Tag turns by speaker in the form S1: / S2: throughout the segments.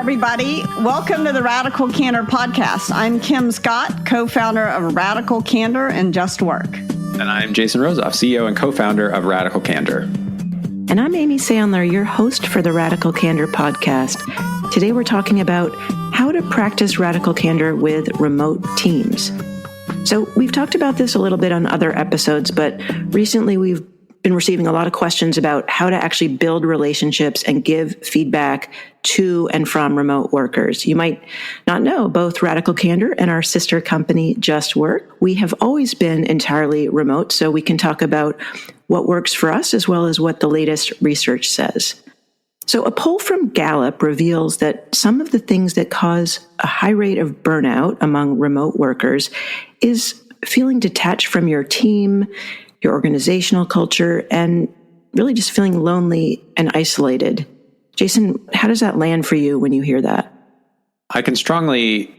S1: everybody. Welcome to the Radical Candor podcast. I'm Kim Scott, co-founder of Radical Candor and Just Work.
S2: And I'm Jason Rosoff, CEO and co-founder of Radical Candor.
S3: And I'm Amy Sandler, your host for the Radical Candor podcast. Today we're talking about how to practice radical candor with remote teams. So we've talked about this a little bit on other episodes, but recently we've been receiving a lot of questions about how to actually build relationships and give feedback to and from remote workers. You might not know, both Radical Candor and our sister company, Just Work, we have always been entirely remote, so we can talk about what works for us as well as what the latest research says. So a poll from Gallup reveals that some of the things that cause a high rate of burnout among remote workers is feeling detached from your team, your organizational culture, and really just feeling lonely and isolated. Jason, how does that land for you when you hear that?
S2: I can strongly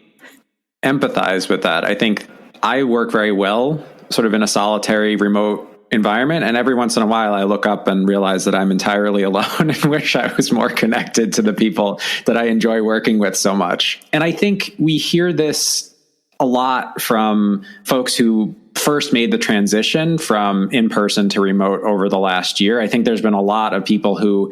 S2: empathize with that. I think I work very well sort of in a solitary remote environment, and every once in a while I look up and realize that I'm entirely alone and wish I was more connected to the people that I enjoy working with so much. And I think we hear this a lot from folks who first made the transition from in-person to remote over the last year. I think there's been a lot of people who,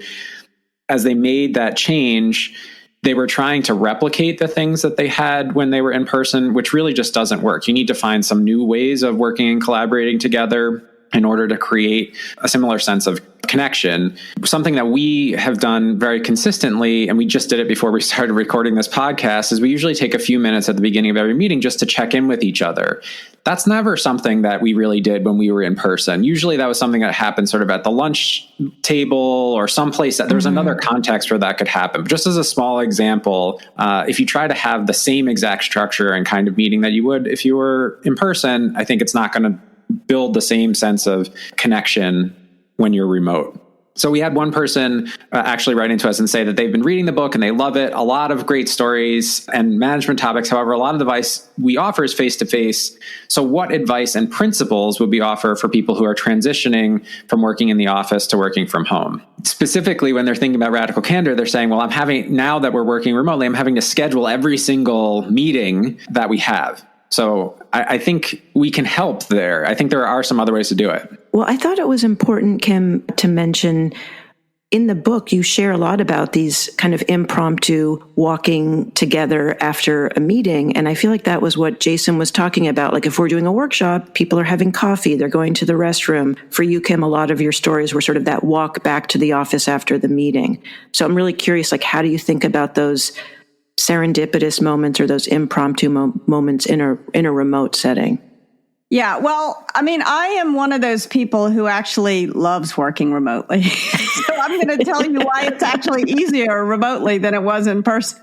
S2: as they made that change, they were trying to replicate the things that they had when they were in person, which really just doesn't work. You need to find some new ways of working and collaborating together in order to create a similar sense of connection. Something that we have done very consistently, and we just did it before we started recording this podcast, is we usually take a few minutes at the beginning of every meeting just to check in with each other. That's never something that we really did when we were in person. Usually that was something that happened sort of at the lunch table or someplace that there's another context where that could happen. Just as a small example, if you try to have the same exact structure and kind of meeting that you would if you were in person, I think it's not going to build the same sense of connection when you're remote. So we had one person actually write into us and say that they've been reading the book and they love it. A lot of great stories and management topics. However, a lot of the advice we offer is face-to-face. So what advice and principles would we offer for people who are transitioning from working in the office to working from home? Specifically, when they're thinking about Radical Candor, they're saying, well, now that we're working remotely, I'm having to schedule every single meeting that we have. So I think we can help there. I think there are some other ways to do it.
S3: Well, I thought it was important, Kim, to mention in the book, you share a lot about these kind of impromptu walking together after a meeting. And I feel like that was what Jason was talking about. Like if we're doing a workshop, people are having coffee, they're going to the restroom. For you, Kim, a lot of your stories were sort of that walk back to the office after the meeting. So I'm really curious, like, how do you think about those serendipitous moments or those impromptu moments in a remote setting?
S1: Yeah, well, I mean, I am one of those people who actually loves working remotely. So I'm going to tell you why it's actually easier remotely than it was in person,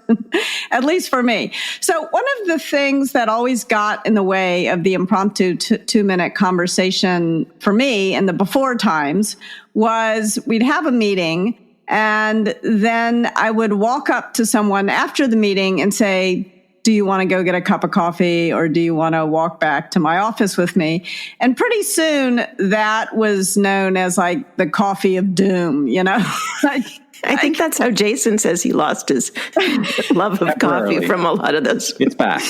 S1: at least for me. So one of the things that always got in the way of the impromptu 2-minute conversation for me in the before times was we'd have a meeting, and then I would walk up to someone after the meeting and say, do you want to go get a cup of coffee, or do you want to walk back to my office with me? And pretty soon that was known as like the coffee of doom, you know?
S3: I think that's how Jason says he lost his love of coffee from a lot of those.
S2: It's back.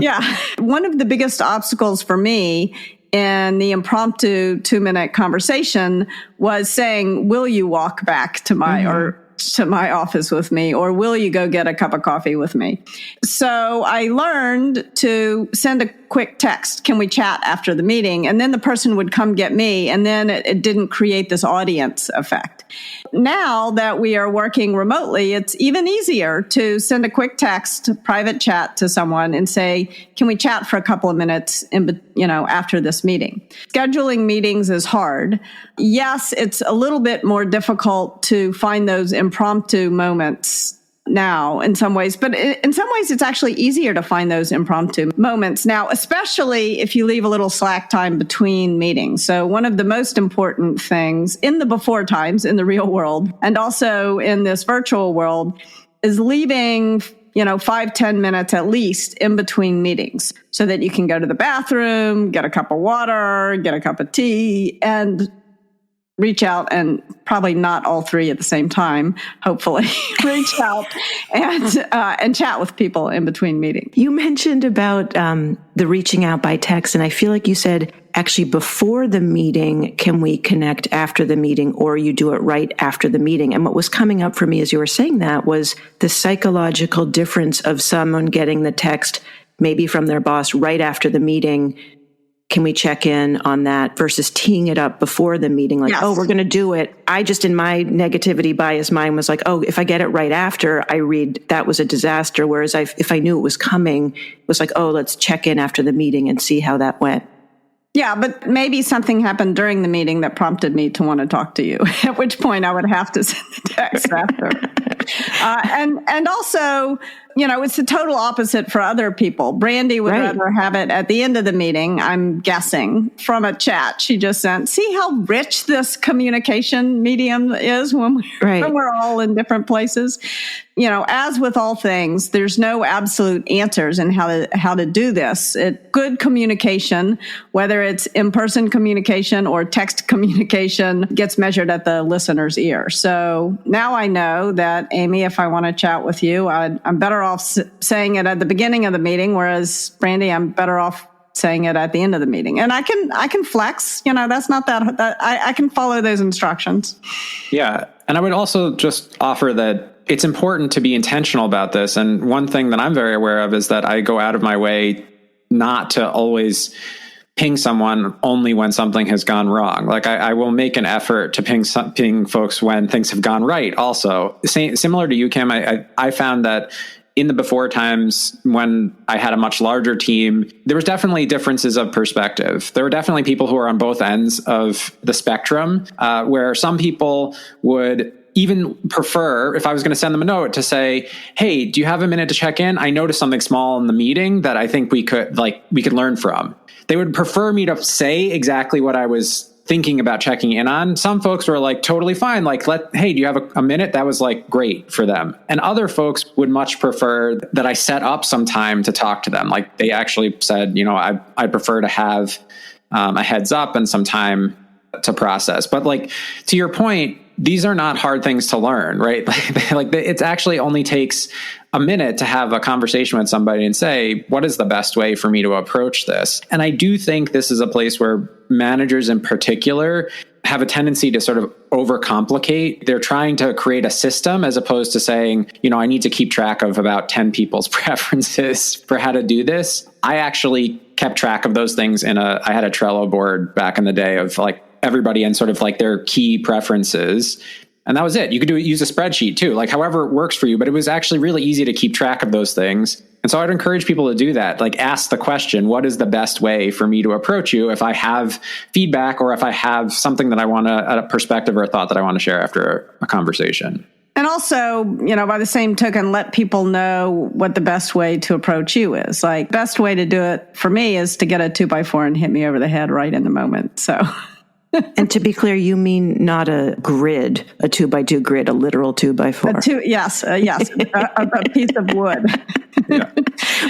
S1: Yeah. One of the biggest obstacles for me in the impromptu 2-minute conversation was saying, will you walk back to my, or to my office with me, or will you go get a cup of coffee with me? So I learned to send a quick text. Can we chat after the meeting? And then the person would come get me, and then it didn't create this audience effect. Now that we are working remotely, it's even easier to send a quick text, private chat to someone and say, can we chat for a couple of minutes after this meeting? Scheduling meetings is hard. Yes, it's a little bit more difficult to find those impromptu moments now in some ways, but in some ways it's actually easier to find those impromptu moments now, especially if you leave a little slack time between meetings. So one of the most important things in the before times in the real world and also in this virtual world is leaving 5-10 minutes at least in between meetings so that you can go to the bathroom, get a cup of water, get a cup of tea, and reach out, and probably not all three at the same time, hopefully, reach out and chat with people in between meetings.
S3: You mentioned about the reaching out by text, and I feel like you said actually before the meeting, can we connect after the meeting, or you do it right after the meeting? And what was coming up for me as you were saying that was the psychological difference of someone getting the text maybe from their boss right after the meeting. Can we check in on that versus teeing it up before the meeting? Like, yes. Oh, we're going to do it. I just, in my negativity bias mind, was like, oh, if I get it right after I read, that was a disaster. Whereas if I knew it was coming, it was like, oh, let's check in after the meeting and see how that went.
S1: Yeah, but maybe something happened during the meeting that prompted me to want to talk to you, at which point I would have to send the text after. And also, it's the total opposite for other people. Brandy would rather have it at the end of the meeting, I'm guessing, from a chat she just sent. See how rich this communication medium is when we're all in different places? As with all things, there's no absolute answers in how to do this. Good communication, whether it's in-person communication or text communication, gets measured at the listener's ear. So now I know that, Amy, if I want to chat with you, I'm better off saying it at the beginning of the meeting, whereas Brandy, I'm better off saying it at the end of the meeting. And I can flex, that's not that I can follow those instructions.
S2: Yeah. And I would also just offer that it's important to be intentional about this. And one thing that I'm very aware of is that I go out of my way not to always ping someone only when something has gone wrong. Like I will make an effort to ping folks when things have gone right also. Similar to you, Kim, I found that in the before times when I had a much larger team, there was definitely differences of perspective. There were definitely people who were on both ends of the spectrum, where some people would even prefer, if I was going to send them a note, to say, hey, do you have a minute to check in? I noticed something small in the meeting that I think we could learn from. They would prefer me to say exactly what I was thinking about checking in on. Some folks were like totally fine. Like, hey, do you have a minute? That was like great for them. And other folks would much prefer that I set up some time to talk to them. Like they actually said, I prefer to have a heads up and some time to process. But like, to your point, these are not hard things to learn, right? Like it actually only takes a minute to have a conversation with somebody and say, what is the best way for me to approach this? And I do think this is a place where managers in particular have a tendency to sort of overcomplicate. They're trying to create a system as opposed to saying, I need to keep track of about 10 people's preferences for how to do this. I actually kept track of those things I had a Trello board back in the day of like everybody and sort of like their key preferences. And that was it. You could use a spreadsheet too, like however it works for you, but it was actually really easy to keep track of those things. And so I'd encourage people to do that. Like ask the question, what is the best way for me to approach you if I have feedback or if I have something that I want a perspective or a thought that I want to share after a conversation.
S1: And also, by the same token, let people know what the best way to approach you is. Like best way to do it for me is to get a 2x4 and hit me over the head right in the moment. So...
S3: And to be clear, you mean not a grid, a 2x2 grid, a literal 2x4.
S1: Yes, a piece of wood.
S2: Yeah.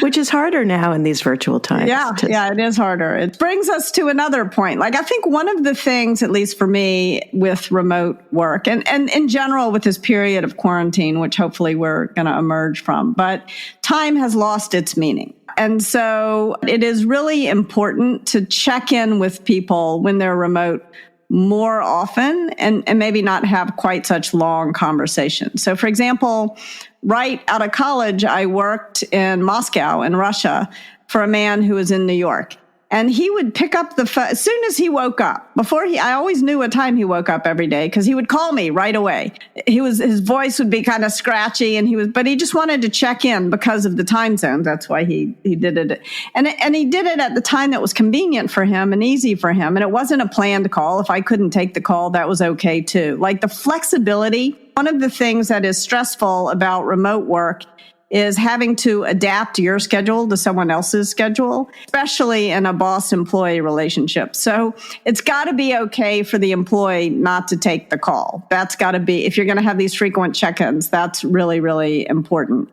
S3: Which is harder now in these virtual times.
S1: Yeah, it is harder. It brings us to another point. Like I think one of the things, at least for me, with remote work and in general with this period of quarantine, which hopefully we're going to emerge from, but time has lost its meaning. And so it is really important to check in with people when they're remote more often and maybe not have quite such long conversations. So for example, right out of college, I worked in Moscow in Russia for a man who was in New York. And he would pick up the phone as soon as he woke up. I always knew what time he woke up every day because he would call me right away. His voice would be kind of scratchy, but he just wanted to check in because of the time zone. That's why he did it, and he did it at the time that was convenient for him and easy for him. And it wasn't a planned call. If I couldn't take the call, that was okay too. Like the flexibility. One of the things that is stressful about remote work is having to adapt your schedule to someone else's schedule, especially in a boss-employee relationship. So it's got to be okay for the employee not to take the call. That's got to be, if you're going to have these frequent check-ins, that's really, really important.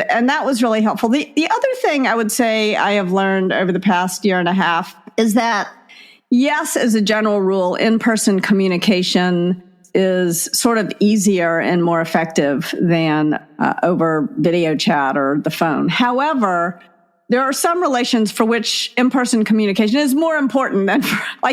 S1: And that was really helpful. The other thing I would say I have learned over the past year and a half is that yes, as a general rule, in-person communication is sort of easier and more effective than over video chat or the phone. However, there are some relations for which in-person communication is more important than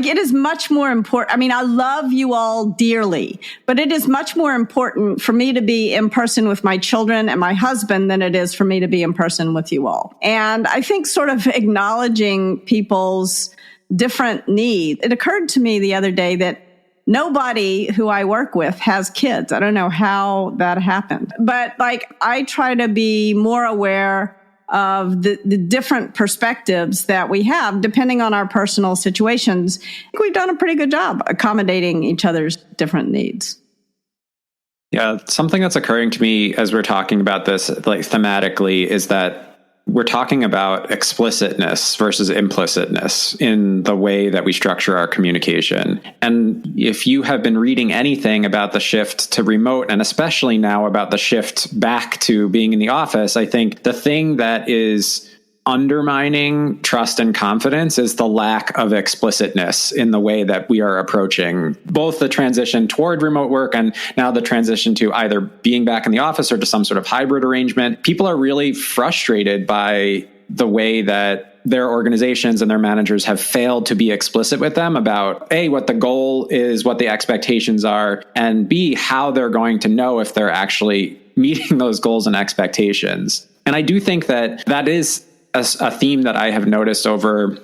S1: it is much more important. I mean, I love you all dearly, but it is much more important for me to be in person with my children and my husband than it is for me to be in person with you all. And I think sort of acknowledging people's different needs. It occurred to me the other day that nobody who I work with has kids. I don't know how that happened, but I try to be more aware of the different perspectives that we have depending on our personal situations. I think we've done a pretty good job accommodating each other's different needs.
S2: Yeah, something that's occurring to me as we're talking about this, thematically, is that we're talking about explicitness versus implicitness in the way that we structure our communication. And if you have been reading anything about the shift to remote, and especially now about the shift back to being in the office, I think the thing that is undermining trust and confidence is the lack of explicitness in the way that we are approaching both the transition toward remote work and now the transition to either being back in the office or to some sort of hybrid arrangement. People are really frustrated by the way that their organizations and their managers have failed to be explicit with them about A, what the goal is, what the expectations are, and B, how they're going to know if they're actually meeting those goals and expectations. And I do think that that is a theme that I have noticed over,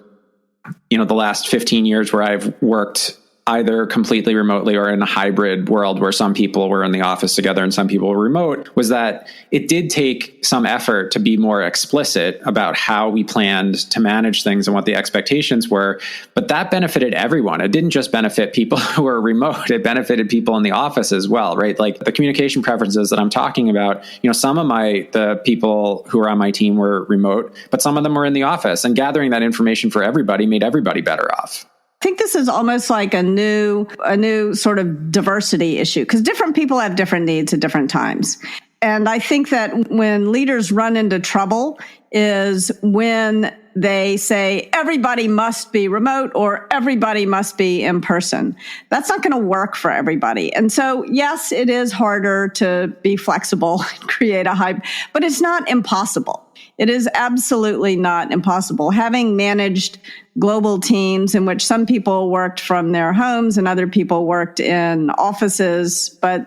S2: the last 15 years where I've worked either completely remotely or in a hybrid world where some people were in the office together and some people were remote, was that it did take some effort to be more explicit about how we planned to manage things and what the expectations were. But that benefited everyone. It didn't just benefit people who were remote. It benefited people in the office as well, right? Like the communication preferences that I'm talking about, some of the people who are on my team were remote, but some of them were in the office, and gathering that information for everybody made everybody better off.
S1: I think this is almost like a new sort of diversity issue because different people have different needs at different times. And I think that when leaders run into trouble is when they say everybody must be remote or everybody must be in person. That's not going to work for everybody. And so, yes, it is harder to be flexible and create a hype, but it's not impossible. It is absolutely not impossible. Having managed global teams in which some people worked from their homes and other people worked in offices, but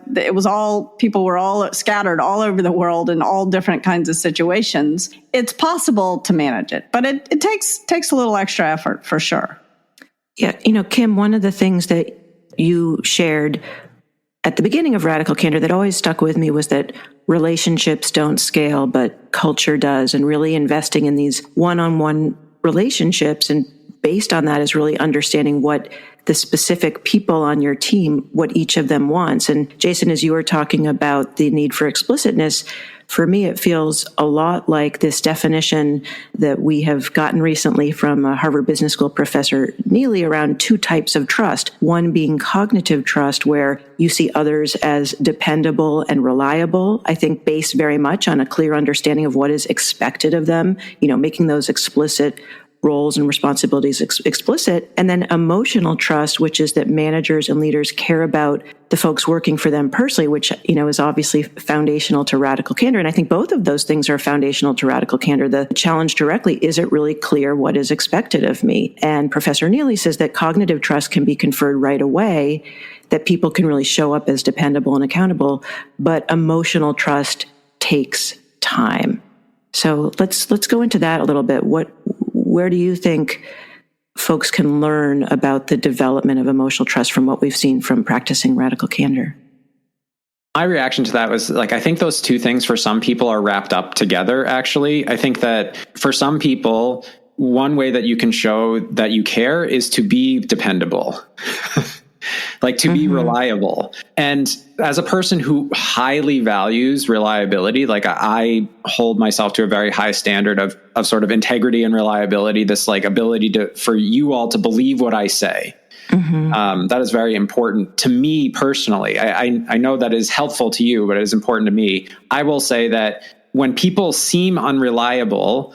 S1: people were all scattered all over the world in all different kinds of situations. It's possible to manage it, but it takes a little extra effort for sure.
S3: Yeah. Kim, one of the things that you shared at the beginning of Radical Candor that always stuck with me was that relationships don't scale, but culture does, and really investing in these one-on-one relationships. And based on that is really understanding what the specific people on your team, what each of them wants. And Jason, as you were talking about the need for explicitness, for me, it feels a lot like this definition that we have gotten recently from a Harvard Business School professor Neely around two types of trust. One being cognitive trust, where you see others as dependable and reliable, I think based very much on a clear understanding of what is expected of them, making those explicit roles and responsibilities explicit. And then emotional trust, which is that managers and leaders care about the folks working for them personally, which, is obviously foundational to Radical Candor. And I think both of those things are foundational to Radical Candor. The challenge directly, is it really clear what is expected of me? And Professor Neely says that cognitive trust can be conferred right away, that people can really show up as dependable and accountable, but emotional trust takes time. So let's go into that a little bit. Where do you think folks can learn about the development of emotional trust from what we've seen from practicing Radical Candor?
S2: My reaction to that was I think those two things for some people are wrapped up together, actually. I think that for some people, one way that you can show that you care is to be dependable. To be reliable. And as a person who highly values reliability, I hold myself to a very high standard of sort of integrity and reliability, this ability for you all to believe what I say. That is very important to me personally. I know that is helpful to you, but it is important to me. I will say that when people seem unreliable,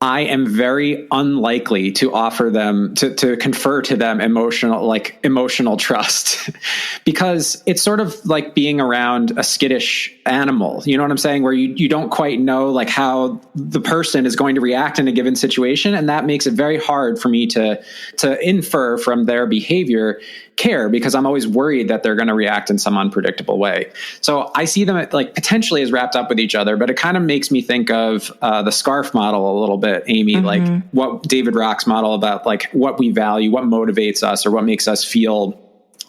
S2: I am very unlikely to offer them, to confer to them emotional trust because it's sort of like being around a skittish animal. You know what I'm saying? Where you don't quite know like how the person is going to react in a given situation. And that makes it very hard for me to infer from their behavior care, because I'm always worried that they're going to react in some unpredictable way. So I see them like potentially as wrapped up with each other, but it kind of makes me think of the SCARF model a little bit, Amy, like what David Rock's model about like what we value, what motivates us, or what makes us feel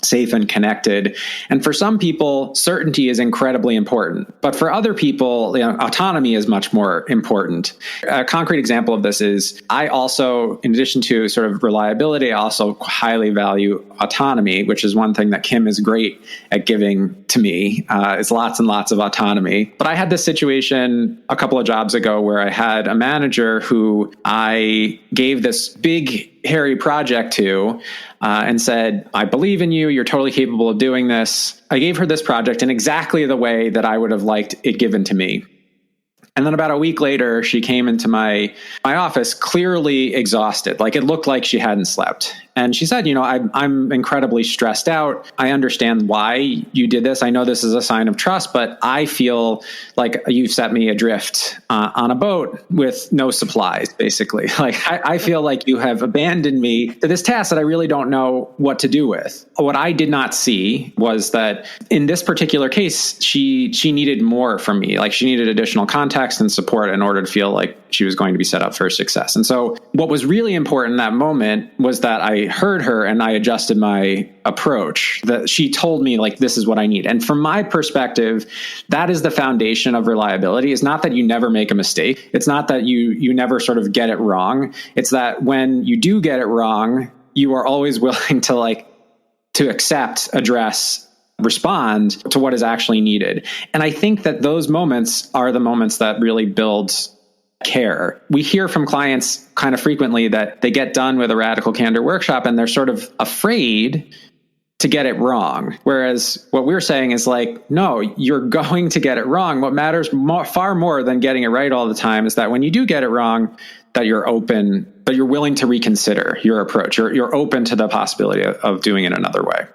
S2: safe and connected. And for some people, certainty is incredibly important. But for other people, autonomy is much more important. A concrete example of this is I also, in addition to sort of reliability, I also highly value autonomy, which is one thing that Kim is great at giving to me, is lots and lots of autonomy. But I had this situation a couple of jobs ago where I had a manager who I gave this big, hairy project to, and said, I believe in you. You're totally capable of doing this. I gave her this project in exactly the way that I would have liked it given to me. And then about a week later, she came into my office clearly exhausted. Like it looked like she hadn't slept. And she said, I'm incredibly stressed out. I understand why you did this. I know this is a sign of trust, but I feel like you've set me adrift on a boat with no supplies, basically. Like I feel like you have abandoned me to this task that I really don't know what to do with. What I did not see was that in this particular case, she needed more from me. Like she needed additional context and support in order to feel like she was going to be set up for success. And so what was really important in that moment was that I heard her and I adjusted my approach, that she told me like, this is what I need. And from my perspective, that is the foundation of reliability. It's not that you never make a mistake. It's not that you never sort of get it wrong. It's that when you do get it wrong, you are always willing to accept, address, respond to what is actually needed. And I think that those moments are the moments that really build care. We hear from clients kind of frequently that they get done with a Radical Candor workshop and they're sort of afraid to get it wrong. Whereas what we're saying is like, no, you're going to get it wrong. What matters far more than getting it right all the time is that when you do get it wrong, that you're open, that you're willing to reconsider your approach. You're open to the possibility of doing it another way.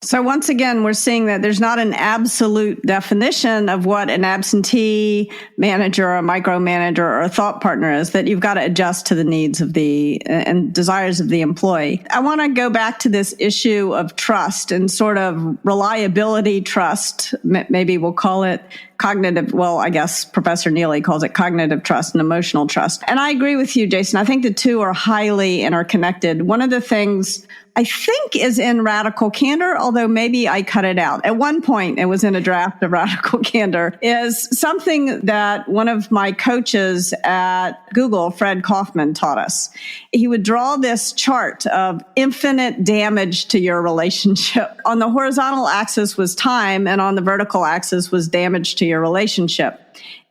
S1: So once again, we're seeing that there's not an absolute definition of what an absentee manager, or a micromanager, or a thought partner is, that you've got to adjust to the needs of and desires of the employee. I want to go back to this issue of trust and sort of reliability trust. Maybe we'll call it cognitive. Well, I guess Professor Neely calls it cognitive trust and emotional trust. And I agree with you, Jason. I think the two are highly interconnected. One of the things I think is in Radical Candor, although maybe I cut it out. At one point, it was in a draft of Radical Candor, is something that one of my coaches at Google, Fred Kaufman, taught us. He would draw this chart of infinite damage to your relationship. On the horizontal axis was time, and on the vertical axis was damage to your relationship.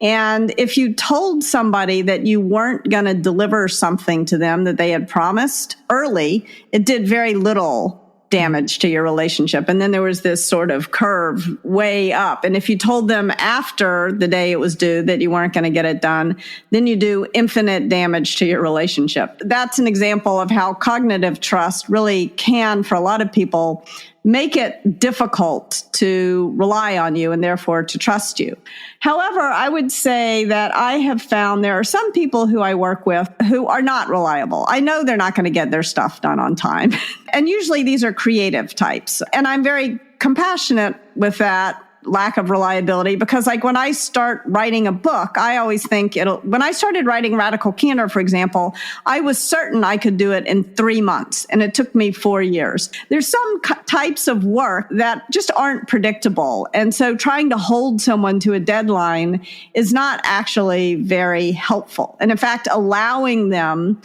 S1: And if you told somebody that you weren't going to deliver something to them that they had promised early, it did very little damage to your relationship. And then there was this sort of curve way up. And if you told them after the day it was due that you weren't going to get it done, then you do infinite damage to your relationship. That's an example of how cognitive trust really can, for a lot of people, make it difficult to rely on you and therefore to trust you. However, I would say that I have found there are some people who I work with who are not reliable. I know they're not going to get their stuff done on time. And usually these are creative types. And I'm very compassionate with that lack of reliability, because like when I start writing a book, I always think when I started writing Radical Candor, for example, I was certain I could do it in 3 months, and it took me 4 years. There's some types of work that just aren't predictable. And so trying to hold someone to a deadline is not actually very helpful. And in fact, allowing them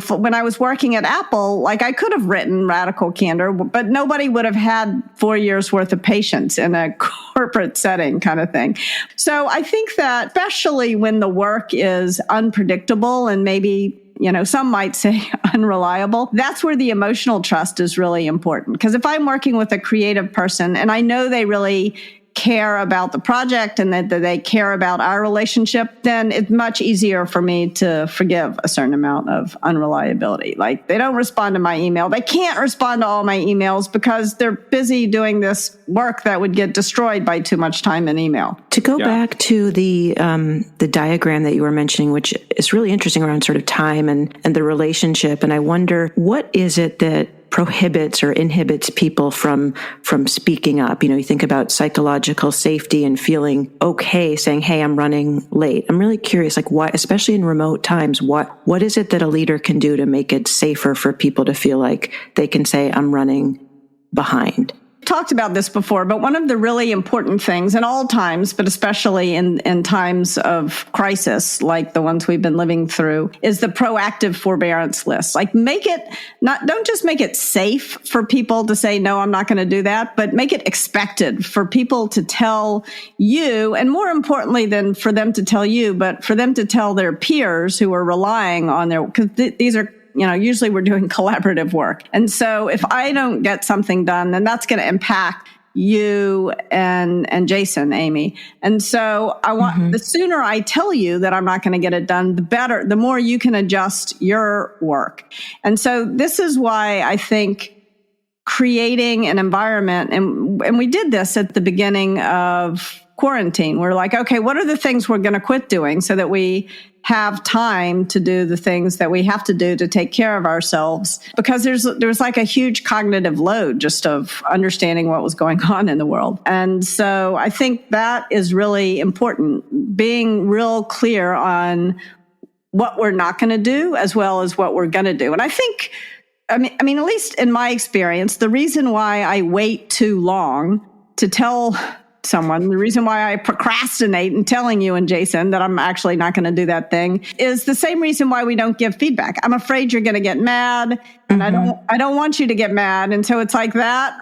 S1: when I was working at Apple, like I could have written Radical Candor, but nobody would have had 4 years worth of patience in a corporate setting kind of thing. So I think that especially when the work is unpredictable and maybe, some might say unreliable, that's where the emotional trust is really important. Because if I'm working with a creative person and I know they really care about the project and that they care about our relationship, then it's much easier for me to forgive a certain amount of unreliability. Like, they don't respond to my email. They can't respond to all my emails because they're busy doing this work that would get destroyed by too much time in email.
S3: To go back to the diagram that you were mentioning, which is really interesting around sort of time and the relationship. And I wonder, what is it that prohibits or inhibits people from speaking up? You think about psychological safety and feeling okay saying, hey, I'm running late. I'm really curious, like, why, especially in remote times, what is it that a leader can do to make it safer for people to feel like they can say, I'm running behind?
S1: Talked about this before, but one of the really important things in all times, but especially in times of crisis, like the ones we've been living through, is the proactive forbearance list. Like, don't just make it safe for people to say, no, I'm not going to do that, but make it expected for people to tell you, and more importantly than for them to tell you, but for them to tell their peers who are relying on because these are, usually we're doing collaborative work. And so if I don't get something done, then that's going to impact you and Jason, Amy. And so I want, the sooner I tell you that I'm not going to get it done, the better, the more you can adjust your work. And so this is why I think creating an environment, and we did this at the beginning of quarantine. We're like, okay, what are the things we're going to quit doing so that we have time to do the things that we have to do to take care of ourselves? Because there's like a huge cognitive load just of understanding what was going on in the world. And so I think that is really important, being real clear on what we're not going to do as well as what we're going to do. And I think, I mean, at least in my experience, the reason why I wait too long to tell someone, the reason why I procrastinate in telling you and Jason that I'm actually not going to do that thing, is the same reason why we don't give feedback. I'm afraid you're going to get mad, and I don't want you to get mad. And so it's like that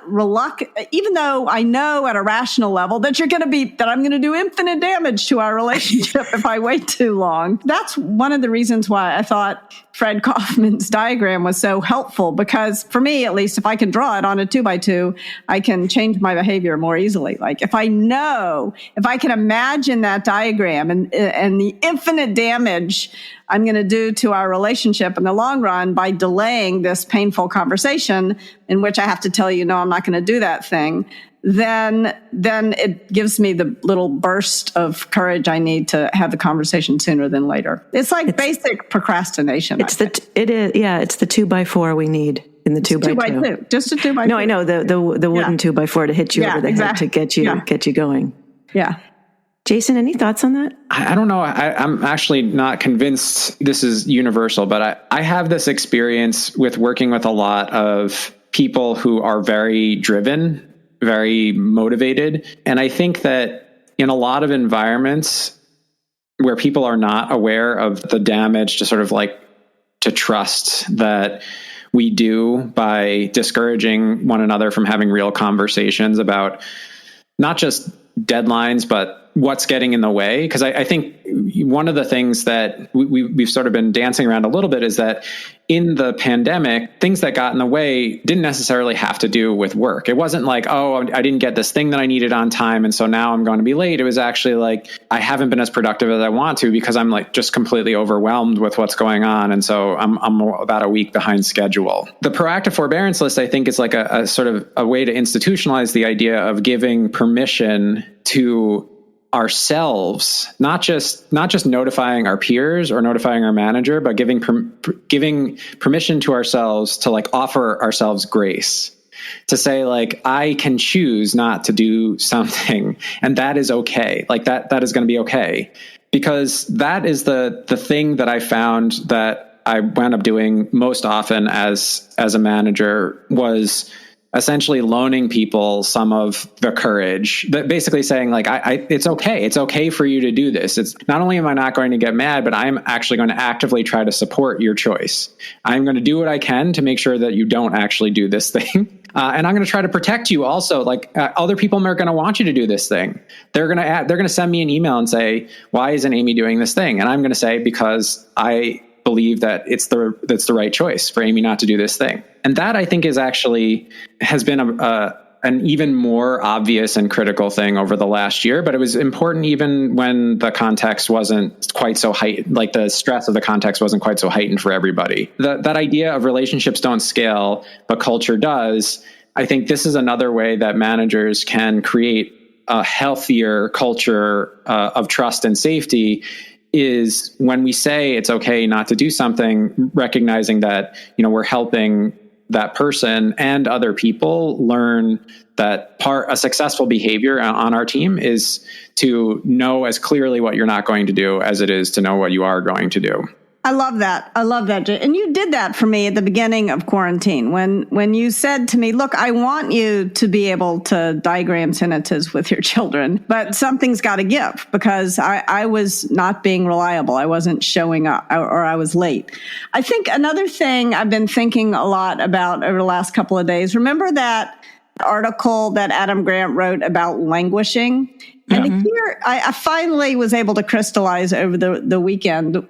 S1: even though I know at a rational level that I'm going to do infinite damage to our relationship if I wait too long. That's one of the reasons why I thought Fred Kaufman's diagram was so helpful, because for me, at least, if I can draw it on a 2x2, I can change my behavior more easily. Like, if I can imagine that diagram and the infinite damage I'm going to do to our relationship in the long run by delaying this painful conversation in which I have to tell you, no, I'm not going to do that thing, then it gives me the little burst of courage I need to have the conversation sooner than later. It's basic procrastination.
S3: It's the 2x4 we need in the 2x2.
S1: Just a 2x2.
S3: No, I know the wooden 2x4 to hit you over the head to get you going.
S1: Yeah.
S3: Jason, any thoughts on that?
S2: I don't know. I'm actually not convinced this is universal, but I have this experience with working with a lot of people who are very driven, very motivated. And I think that in a lot of environments where people are not aware of the damage to sort of like to trust that we do by discouraging one another from having real conversations about not just deadlines, but what's getting in the way. Because I think one of the things that we've sort of been dancing around a little bit is that in the pandemic, things that got in the way didn't necessarily have to do with work. It wasn't like, oh, I didn't get this thing that I needed on time, and so now I'm going to be late. It was actually like, I haven't been as productive as I want to because I'm like just completely overwhelmed with what's going on. And so I'm about a week behind schedule. The proactive forbearance list, I think, is like a sort of a way to institutionalize the idea of giving permission to ourselves, not just notifying our peers or notifying our manager, but giving permission to ourselves to like offer ourselves grace, to say like, I can choose not to do something, and that is okay. Like that is going to be okay, because that is the thing that I found that I wound up doing most often as a manager, was essentially loaning people some of the courage, but basically saying like, it's okay. It's okay for you to do this. It's not only am I not going to get mad, but I'm actually going to actively try to support your choice. I'm going to do what I can to make sure that you don't actually do this thing. And I'm going to try to protect you also. Like other people are going to want you to do this thing. They're going to send me an email and say, why isn't Amy doing this thing? And I'm going to say, because I believe that that's the right choice for Amy not to do this thing. And that, I think, has been an even more obvious and critical thing over the last year, but it was important even when the context wasn't quite so heightened, like the stress of the context wasn't quite so heightened for everybody. That idea of relationships don't scale, but culture does. I think this is another way that managers can create a healthier culture of trust and safety, is when we say it's okay not to do something, recognizing that, we're helping that person and other people learn that a successful behavior on our team is to know as clearly what you're not going to do as it is to know what you are going to do.
S1: I love that. Jay. And you did that for me at the beginning of quarantine when you said to me, look, I want you to be able to diagram sentences with your children, but something's got to give, because I was not being reliable. I wasn't showing up, or I was late. I think another thing I've been thinking a lot about over the last couple of days, remember that article that Adam Grant wrote about languishing? And here I finally was able to crystallize over the weekend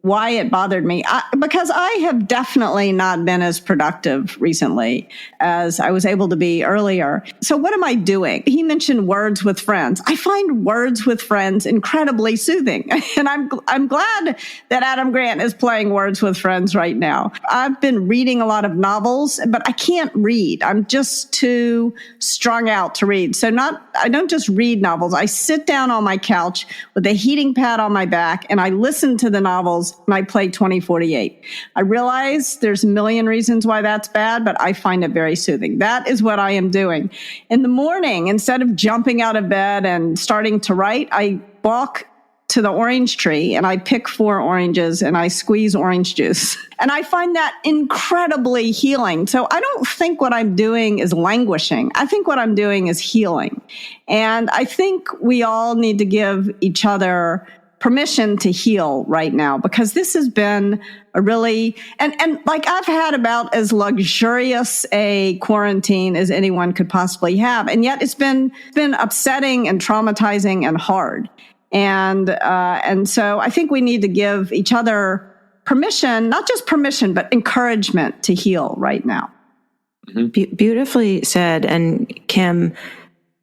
S1: why it bothered me, because I have definitely not been as productive recently as I was able to be earlier. So what am I doing? He mentioned words with friends. I find words with friends incredibly soothing. And I'm glad that Adam Grant is playing words with friends right now. I've been reading a lot of novels, but I can't read. I'm just too strung out to read. So I don't just read novels. I sit down on my couch with a heating pad on my back and I listen to the novels. And I play 2048. I realize there's a million reasons why that's bad, but I find it very soothing. That is what I am doing. In the morning, instead of jumping out of bed and starting to write, I walk to the orange tree and I pick 4 oranges and I squeeze orange juice. And I find that incredibly healing. So I don't think what I'm doing is languishing. I think what I'm doing is healing. And I think we all need to give each other permission to heal right now, because this has been a really, and like I've had about as luxurious a quarantine as anyone could possibly have. And yet it's been upsetting and traumatizing and hard. And so I think we need to give each other permission, not just permission, but encouragement to heal right now.
S3: Beautifully said. And Kim,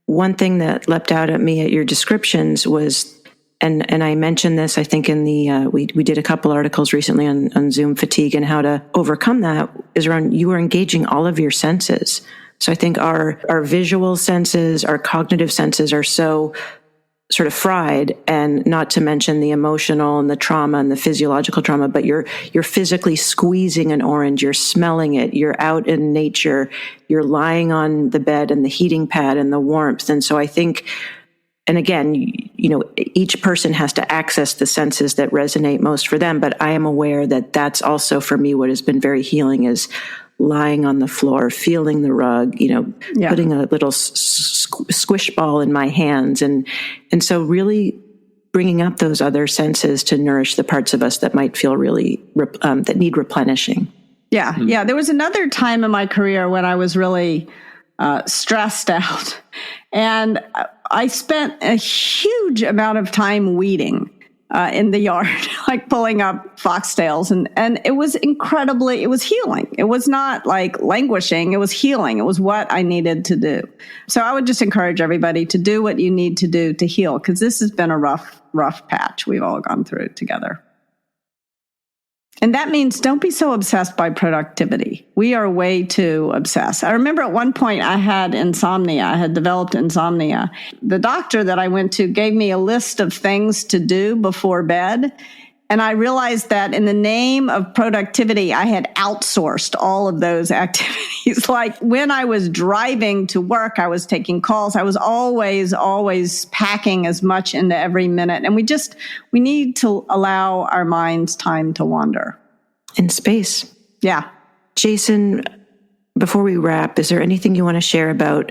S3: one thing that leapt out at me at your descriptions was, and I mentioned this, I think in the, we did a couple articles recently on Zoom fatigue and how to overcome that, is around you are engaging all of your senses. So I think our visual senses, our cognitive senses are so sort of fried, and not to mention the emotional and the trauma and the physiological trauma, but you're physically squeezing an orange, you're smelling it, you're out in nature, you're lying on the bed and the heating pad and the warmth. And so I think, and again, each person has to access the senses that resonate most for them. But I am aware that that's also for me what has been very healing, is lying on the floor, feeling the rug, putting a little squish ball in my hands. And so really bringing up those other senses to nourish the parts of us that might feel really, that need replenishing.
S1: Yeah. Mm-hmm. Yeah. There was another time in my career when I was really stressed out, and I spent a huge amount of time weeding in the yard, like pulling up foxtails. And it was it was healing. It was not like languishing. It was healing. It was what I needed to do. So I would just encourage everybody to do what you need to do to heal, because this has been a rough patch we've all gone through together. And that means don't be so obsessed by productivity. We are way too obsessed. I remember at one point I had insomnia. I had developed insomnia. The doctor that I went to gave me a list of things to do before bed. And I realized that in the name of productivity, I had outsourced all of those activities. Like when I was driving to work, I was taking calls. I was always packing as much into every minute. And we need to allow our minds time to wander.
S3: In space.
S1: Yeah.
S3: Jason, before we wrap, is there anything you want to share about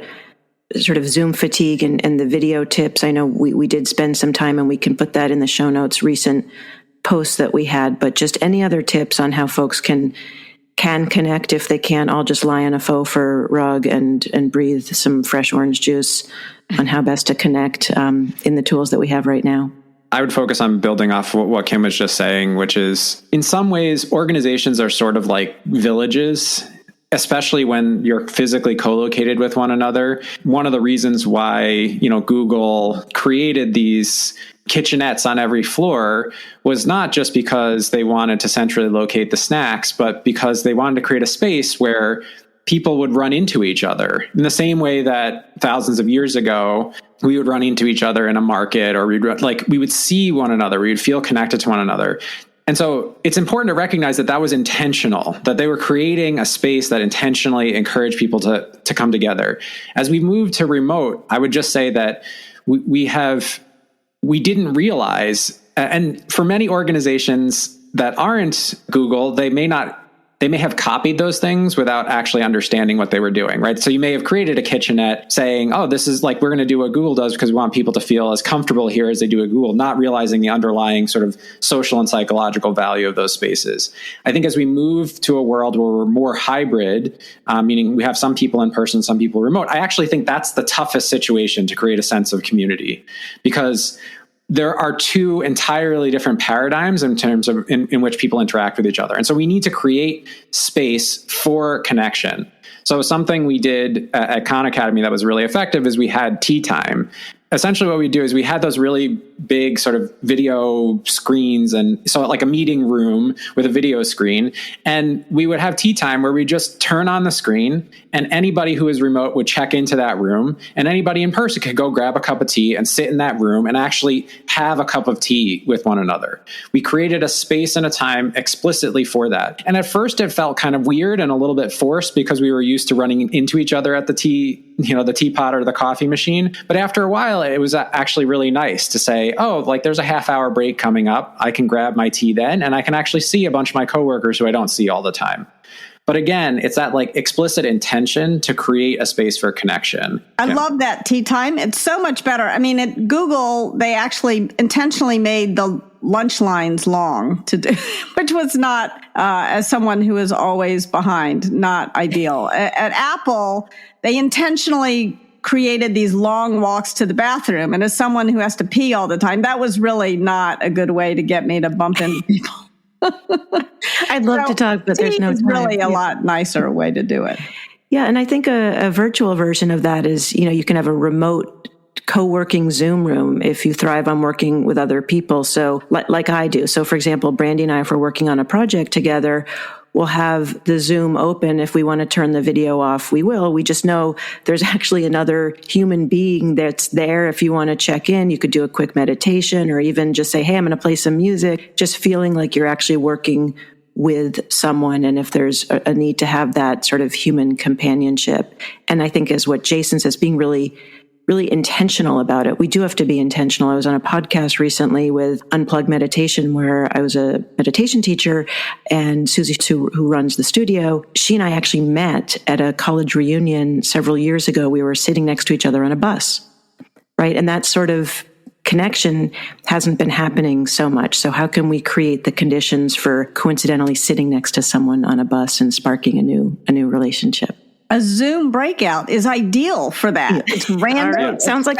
S3: sort of Zoom fatigue and the video tips? I know we did spend some time, and we can put that in the show notes, recent posts that we had, but just any other tips on how folks can connect if they can't all just lie on a faux fur rug and breathe some fresh orange juice, on how best to connect in the tools that we have right now.
S2: I would focus on building off what Kim was just saying, which is in some ways organizations are sort of like villages. especially when you're physically co-located with one another. One of the reasons why, Google created these kitchenettes on every floor was not just because they wanted to centrally locate the snacks, but because they wanted to create a space where people would run into each other in the same way that thousands of years ago, we would run into each other in a market, or we would see one another, we would feel connected to one another. And so it's important to recognize that that was intentional, that they were creating a space that intentionally encouraged people to come together. As we move to remote, I would just say that we didn't realize, and for many organizations that aren't Google, they may have copied those things without actually understanding what they were doing, right? So you may have created a kitchenette saying, oh, this is like, we're going to do what Google does because we want people to feel as comfortable here as they do at Google, not realizing the underlying sort of social and psychological value of those spaces. I think as we move to a world where we're more hybrid, meaning we have some people in person, some people remote, I actually think that's the toughest situation to create a sense of community, because there are two entirely different paradigms in terms of in which people interact with each other. And so we need to create space for connection. So something we did at Khan Academy that was really effective is we had tea time. Essentially what we do is we had those really big sort of video screens, and so like a meeting room with a video screen, and we would have tea time where we just turn on the screen and anybody who is remote would check into that room, and anybody in person could go grab a cup of tea and sit in that room and actually have a cup of tea with one another. We created a space and a time explicitly for that. And at first it felt kind of weird and a little bit forced because we were used to running into each other at the teapot or the coffee machine. But after a while, it was actually really nice to say, oh, like there's a half-hour break coming up. I can grab my tea then, and I can actually see a bunch of my coworkers who I don't see all the time. But again, it's that like explicit intention to create a space for connection.
S1: I love that tea time. It's so much better. I mean, at Google, they actually intentionally made the lunch lines long to do, which was not, as someone who is always behind, not ideal. At Apple, they intentionally created these long walks to the bathroom. And as someone who has to pee all the time, that was really not a good way to get me to bump into people.
S3: I'd love to talk, but there's no time.
S1: It's really a lot nicer way to do it.
S3: Yeah, and I think a virtual version of that is, you can have a remote co-working Zoom room if you thrive on working with other people. So like I do. So for example, Brandy and I, if we're working on a project together, we'll have the Zoom open. If we want to turn the video off, we will. We just know there's actually another human being that's there. If you want to check in, you could do a quick meditation or even just say, hey, I'm going to play some music, just feeling like you're actually working with someone. And if there's a need to have that sort of human companionship. And I think as what Jason says, being really intentional about it. We do have to be intentional. I was on a podcast recently with Unplugged Meditation, where I was a meditation teacher, and Susie, who runs the studio, she and I actually met at a college reunion several years ago. We were sitting next to each other on a bus, right? And that sort of connection hasn't been happening so much. So how can we create the conditions for coincidentally sitting next to someone on a bus and sparking a new relationship?
S1: A Zoom breakout is ideal for that. It's random.
S3: Right. Sounds like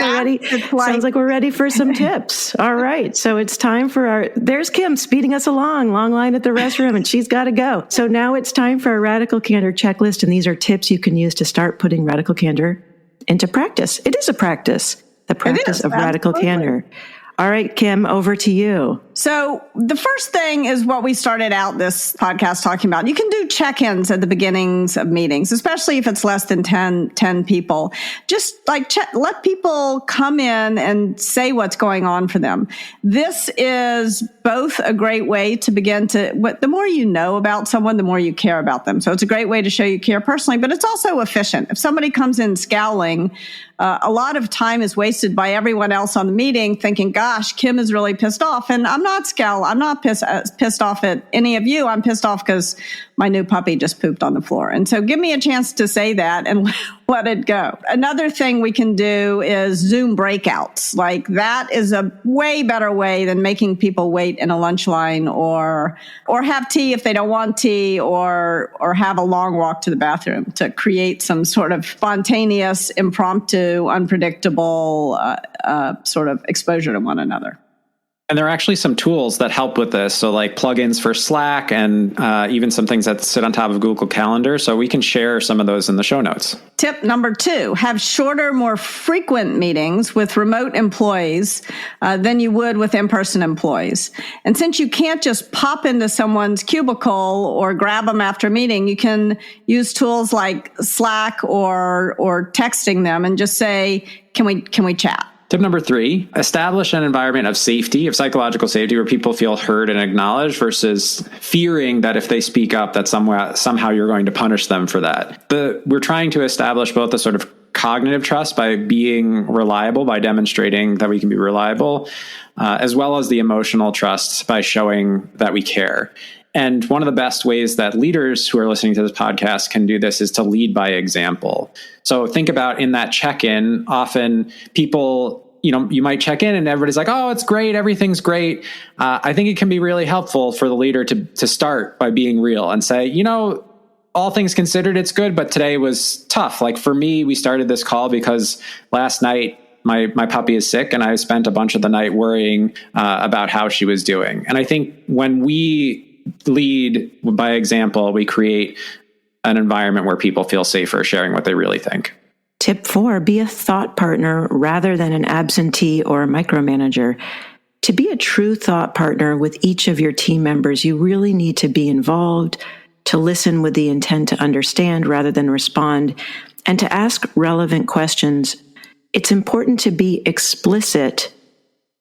S3: we're ready for some tips. All right. So it's time for there's Kim speeding us along, long line at the restroom, and she's got to go. So now it's time for our Radical Candor checklist. And these are tips you can use to start putting Radical Candor into practice. It is a practice, the practice of Radical Candor. All right, Kim, over to you.
S1: So the first thing is what we started out this podcast talking about. You can do check-ins at the beginnings of meetings, especially if it's less than 10 people. Just like let people come in and say what's going on for them. This is both a great way to begin the more you know about someone, the more you care about them. So it's a great way to show you care personally, but it's also efficient. If somebody comes in scowling, a lot of time is wasted by everyone else on the meeting thinking, gosh, Kim is really pissed off. And I'm not pissed off at any of you. I'm pissed off because my new puppy just pooped on the floor. And so give me a chance to say that and let it go. Another thing we can do is Zoom breakouts. Like that is a way better way than making people wait in a lunch line or have tea if they don't want tea or have a long walk to the bathroom, to create some sort of spontaneous, impromptu, unpredictable sort of exposure to one another.
S2: And there are actually some tools that help with this. So like plugins for Slack and even some things that sit on top of Google Calendar. So we can share some of those in the show notes.
S1: Tip number 2, have shorter, more frequent meetings with remote employees than you would with in-person employees. And since you can't just pop into someone's cubicle or grab them after a meeting, you can use tools like Slack or texting them and just say, can we chat?
S2: Tip number 3, establish an environment of safety, of psychological safety, where people feel heard and acknowledged versus fearing that if they speak up, that somehow you're going to punish them for that. We're trying to establish both a sort of cognitive trust by being reliable, by demonstrating that we can be reliable, as well as the emotional trust by showing that we care. And one of the best ways that leaders who are listening to this podcast can do this is to lead by example. So think about in that check-in, often people, you might check in and everybody's like, oh, it's great. Everything's great. I think it can be really helpful for the leader to start by being real and say, all things considered, it's good, but today was tough. Like for me, we started this call because last night, my puppy is sick and I spent a bunch of the night worrying about how she was doing. And I think when we lead by example, we create an environment where people feel safer sharing what they really think.
S3: Tip 4, be a thought partner rather than an absentee or a micromanager. To be a true thought partner with each of your team members, you really need to be involved, to listen with the intent to understand rather than respond, and to ask relevant questions. It's important to be explicit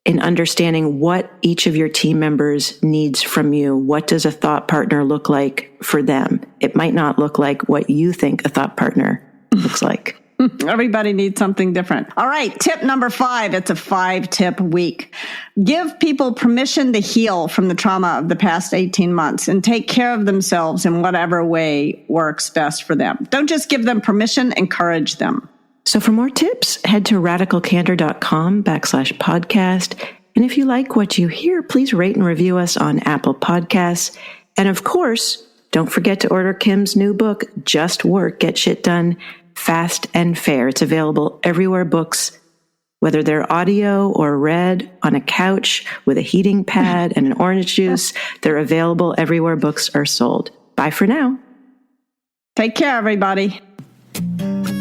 S3: in understanding what each of your team members needs from you. What does a thought partner look like for them? It might not look like what you think a thought partner looks like.
S1: Everybody needs something different. All right. Tip number 5. It's a 5-tip week. Give people permission to heal from the trauma of the past 18 months and take care of themselves in whatever way works best for them. Don't just give them permission, encourage them.
S3: So for more tips, head to radicalcandor.com/podcast. And if you like what you hear, please rate and review us on Apple Podcasts. And of course, don't forget to order Kim's new book, Just Work, Get Shit Done Fast and Fair. It's available everywhere books, whether they're audio or read on a couch with a heating pad and an orange juice. They're available everywhere books are sold. Bye for now.
S1: Take care, everybody.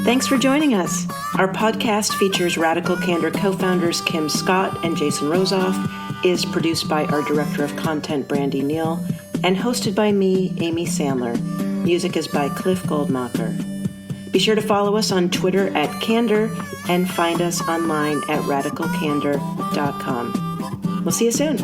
S3: Thanks for joining us. Our podcast features Radical Candor co-founders Kim Scott and Jason Rosoff, is produced by our Director of Content, Brandy Neal, and hosted by me, Amy Sandler. Music is by Cliff Goldmacher. Be sure to follow us on Twitter @Candor and find us online at radicalcandor.com. We'll see you soon.